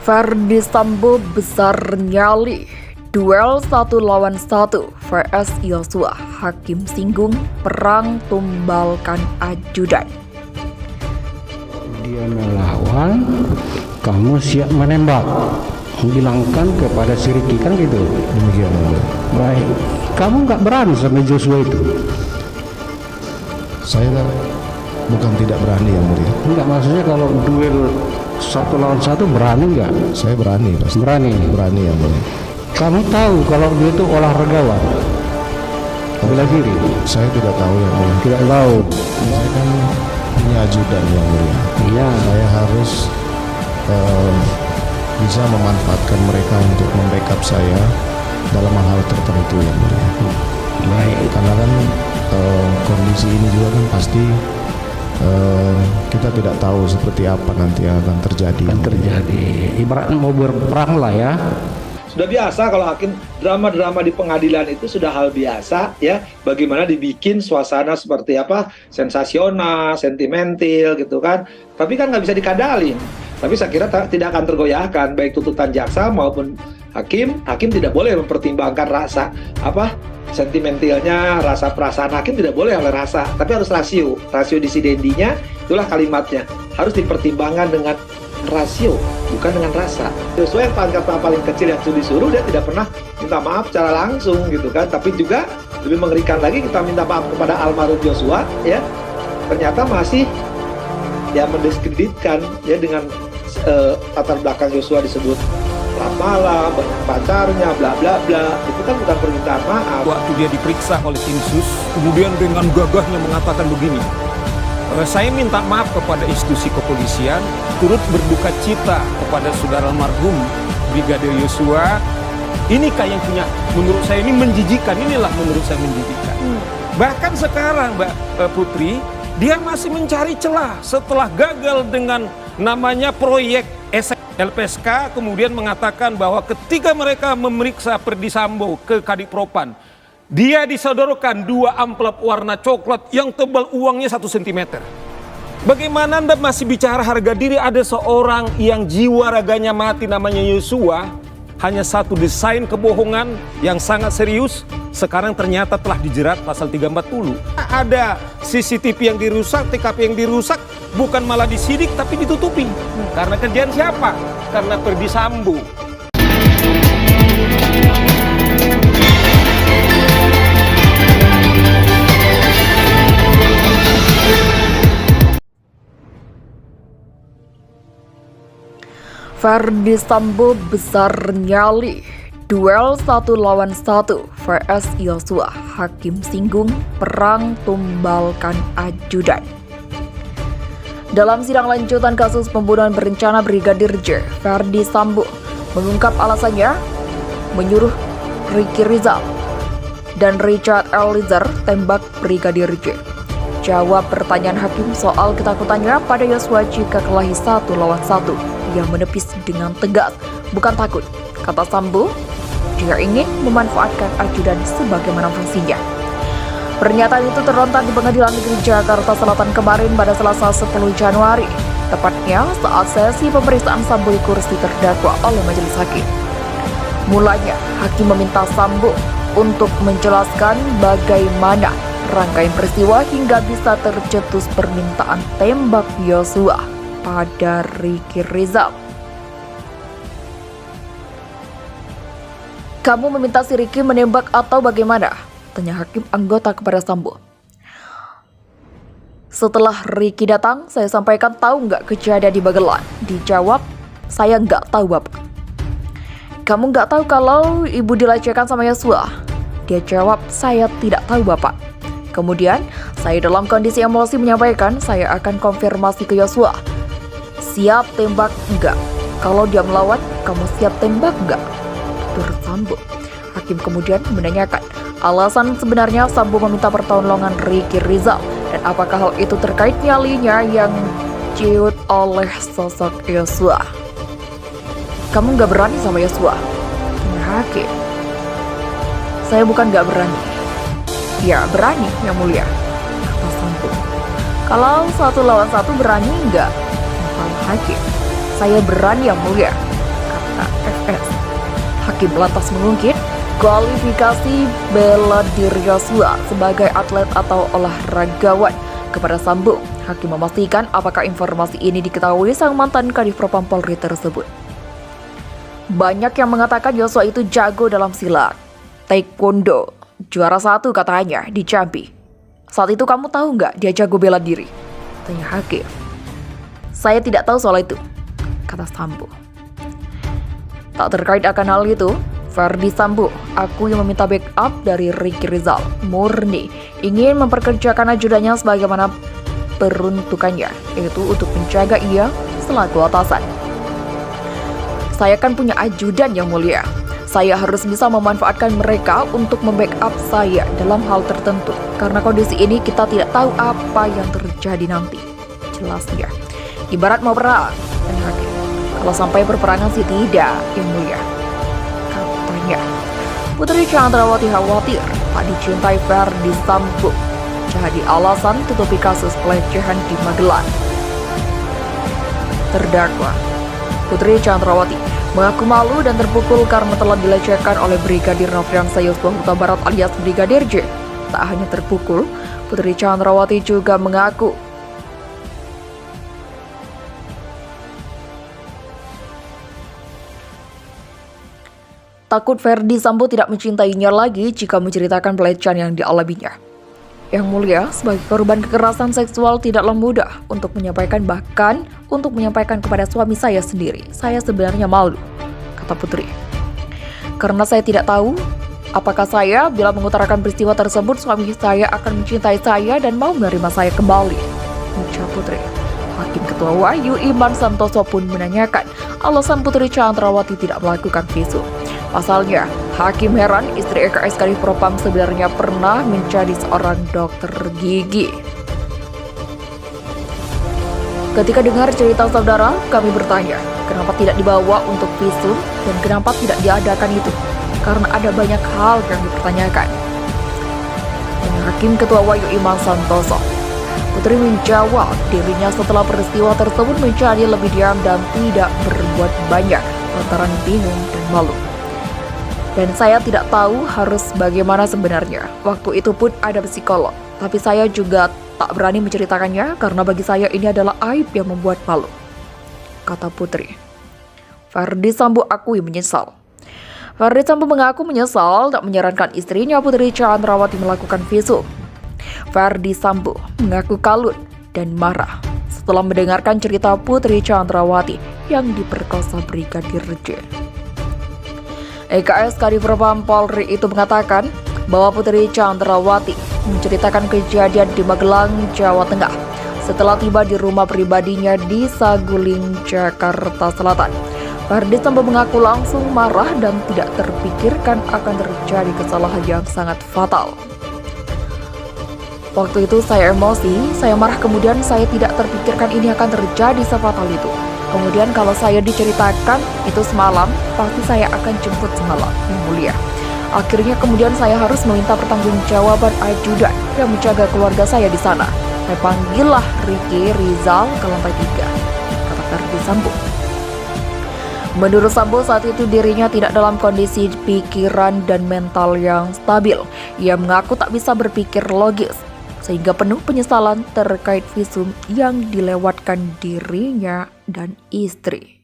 Ferdy Sambo besar nyali. Duel 1 lawan 1 vs Yosua. Hakim singgung perang tumbalkan ajudan. Dia melawan, kamu siap menembak, menghilangkan kepada si Ricky, kan gitu. Demikian. Baik, kamu nggak berani sama Joshua itu? Saya bukan tidak berani, yang mulia. Enggak, maksudnya kalau duel 1 lawan 1 berani nggak? Saya berani, pasti. Berani. Berani, yang mulia. Kamu tahu kalau dia itu olahragawan, bela diri? Saya tidak tahu, yang mulia. Tidak tahu. Saya kan punya ajudan, yang mulia. Iya. Saya harus bisa memanfaatkan mereka untuk membackup saya dalam hal tertentu, yang mulia. Baik. Karena kan kondisi ini juga kan pasti kita tidak tahu seperti apa nanti yang akan terjadi. Ibaratnya mau berperang lah ya. Sudah biasa kalau hakim drama-drama di pengadilan itu sudah hal biasa ya. Bagaimana dibikin suasana seperti apa, sensasional, sentimental gitu kan. Tapi kan nggak bisa dikadalin. Tapi saya kira tidak akan tergoyahkan baik tuntutan jaksa maupun hakim. Hakim tidak boleh mempertimbangkan rasa sentimentalnya, rasa perasaan hakim tidak boleh oleh rasa. Tapi harus rasio disidendinya, itulah kalimatnya. Harus dipertimbangkan dengan rasio, bukan dengan rasa. Joshua yang paling kecil yang sudah disuruh, dia tidak pernah minta maaf secara langsung gitu kan. Tapi juga lebih mengerikan lagi, kita minta maaf kepada almarhum Joshua ya, ternyata masih ya mendiskreditkan ya dengan latar belakang Joshua disebut malam, banyak pacarnya, bla bla bla. Itu kan bukan permintaan maaf. Waktu dia diperiksa oleh tim sus, kemudian dengan gagahnya mengatakan begini, saya minta maaf kepada institusi kepolisian, turut berduka cita kepada saudara almarhum Brigadir Yosua. Ini yang punya, menurut saya ini menjijikan, inilah menurut saya menjijikan. Bahkan sekarang Mbak Putri, dia masih mencari celah setelah gagal dengan namanya proyek LPSK, kemudian mengatakan bahwa ketika mereka memeriksa Ferdy Sambo ke Kadipropam, dia disodorkan 2 amplop warna coklat yang tebal uangnya 1 cm. Bagaimana Anda masih bicara harga diri? Ada seorang yang jiwa raganya mati namanya Yosua, hanya satu desain kebohongan yang sangat serius, sekarang ternyata telah dijerat pasal 340. Ada CCTV yang dirusak, TKP yang dirusak, bukan malah disidik tapi ditutupi. Karena kerjaan siapa? Karena Ferdy Sambo. Ferdy Sambo besar nyali. Duel 1 lawan 1 vs Yosua. Hakim singgung perang tumbalkan ajudan. Dalam sidang lanjutan kasus pembunuhan berencana Brigadir J, Ferdy Sambo mengungkap alasannya menyuruh Ricky Rizal dan Richard Eliezer tembak Brigadir J. Jawab pertanyaan hakim soal ketakutannya pada Yosua jika kelahi 1 lawan 1. Ia menepis dengan tegas, bukan takut. Kata Sambo, dia ingin memanfaatkan ajudan sebagaimana fungsinya. Pernyataan itu terlontar di Pengadilan Negeri Jakarta Selatan kemarin pada Selasa 10 Januari. Tepatnya saat sesi pemeriksaan Sambo di kursi terdakwa oleh majelis hakim. Mulanya, hakim meminta Sambo untuk menjelaskan bagaimana rangkaian peristiwa hingga bisa tercetus permintaan tembak Yosua pada Ricky Rizal. Kamu meminta si Ricky menembak atau bagaimana? Tanya hakim anggota kepada Sambo. Setelah Ricky datang, saya sampaikan tahu nggak kejadian di Bagelan? Dijawab, saya nggak tahu bapak. Kamu nggak tahu kalau ibu dilecehkan sama Yosua? Dia jawab, saya tidak tahu bapak. Kemudian, saya dalam kondisi emosi menyampaikan, saya akan konfirmasi ke Yosua. Siap tembak enggak? Kalau dia melawan, kamu siap tembak enggak? Tutur Sambo. Hakim kemudian menanyakan alasan sebenarnya Sambo meminta pertolongan Ricky Rizal dan apakah hal itu terkait nyalinya yang ciut oleh sosok Yosua. Kamu nggak berani sama Yosua? Tanya hakim. Saya bukan nggak berani. Ya berani yang mulia, kata Sambo. Kalau 1 lawan 1 berani nggak? Hakim, saya berani yang mulia. AFS. Hakim lantas mengungkit kualifikasi bela diri Yosua sebagai atlet atau olahragawan kepada Sambo. Hakim memastikan apakah informasi ini diketahui sang mantan Kadif Propam Polri tersebut. Banyak yang mengatakan Yosua itu jago dalam silat, taekwondo, juara 1 katanya di Jambi. Saat itu kamu tahu nggak dia jago bela diri? Tanya Hakim. Saya tidak tahu soal itu, kata Sambo. Tak terkait akan hal itu, Ferdi Sambo aku yang meminta backup dari Ricky Rizal murni ingin memperkerjakan ajudannya sebagaimana peruntukannya, yaitu untuk menjaga ia selaku atasan. Saya kan punya ajudan yang mulia. Saya harus bisa memanfaatkan mereka untuk membackup saya dalam hal tertentu. Karena kondisi ini kita tidak tahu apa yang terjadi nanti. Jelasnya. Ibarat mau perang. Dan Hakim. Kalau sampai berperangan sih tidak, yang mulia. Katanya. Putri Chandrawati khawatir tak dicintai Ferdi Sambo. Jadi alasan tutupi kasus pelecehan di Magelang. Terdakwa Putri Chandrawati mengaku malu dan terpukul karena telah dilecehkan oleh Brigadir Nofriansah Yosua Huta Barat alias Brigadir J. Tak hanya terpukul, Putri Chandrawati juga mengaku takut Ferdi Sambo tidak mencintainya lagi jika menceritakan pelecehan yang dialaminya. Yang mulia, sebagai korban kekerasan seksual tidaklah mudah untuk menyampaikan, bahkan untuk menyampaikan kepada suami saya sendiri. Saya sebenarnya malu, kata Putri. Karena saya tidak tahu apakah saya bila mengutarakan peristiwa tersebut suami saya akan mencintai saya dan mau menerima saya kembali, ucap Putri. Hakim Ketua Wahyu Iman Santoso pun menanyakan alasan Putri Chandrawati tidak melakukan visum. Pasalnya, Hakim heran istri EKS Kadif Propam sebenarnya pernah menjadi seorang dokter gigi. Ketika dengar cerita saudara, kami bertanya, kenapa tidak dibawa untuk visum dan kenapa tidak diadakan itu? Karena ada banyak hal yang dipertanyakan. Dan Hakim Ketua Wahyu Iman Santoso. Putri menjawab dirinya setelah peristiwa tersebut menjadi lebih diam dan tidak berbuat banyak lantaran bingung dan malu. Dan saya tidak tahu harus bagaimana sebenarnya. Waktu itu pun ada psikolog, tapi saya juga tak berani menceritakannya karena bagi saya ini adalah aib yang membuat malu, kata Putri. Ferdi Sambo akui menyesal. Ferdi Sambo mengaku menyesal tak menyarankan istrinya Putri Chandrawati melakukan visum. Ferdi Sambo mengaku kalut dan marah setelah mendengarkan cerita Putri Chandrawati yang diperkosa Brigadir J. EKS Kadif Propam Polri itu mengatakan bahwa Putri Chandrawati menceritakan kejadian di Magelang, Jawa Tengah setelah tiba di rumah pribadinya di Saguling, Jakarta Selatan. Ferdi Sambo mengaku langsung marah dan tidak terpikirkan akan terjadi kesalahan yang sangat fatal. Waktu itu saya emosi, saya marah, kemudian saya tidak terpikirkan ini akan terjadi sefatal itu. Kemudian kalau saya diceritakan itu semalam, pasti saya akan jemput semalam, yang mulia. Akhirnya kemudian saya harus meminta pertanggungjawaban ajudan yang menjaga keluarga saya di sana. Saya panggillah Ricky Rizal ke lantai 3, kata Ferdi Sambo. Menurut Sambo saat itu dirinya tidak dalam kondisi pikiran dan mental yang stabil. Ia mengaku tak bisa berpikir logis, sehingga penuh penyesalan terkait visum yang dilewatkan dirinya dan istri.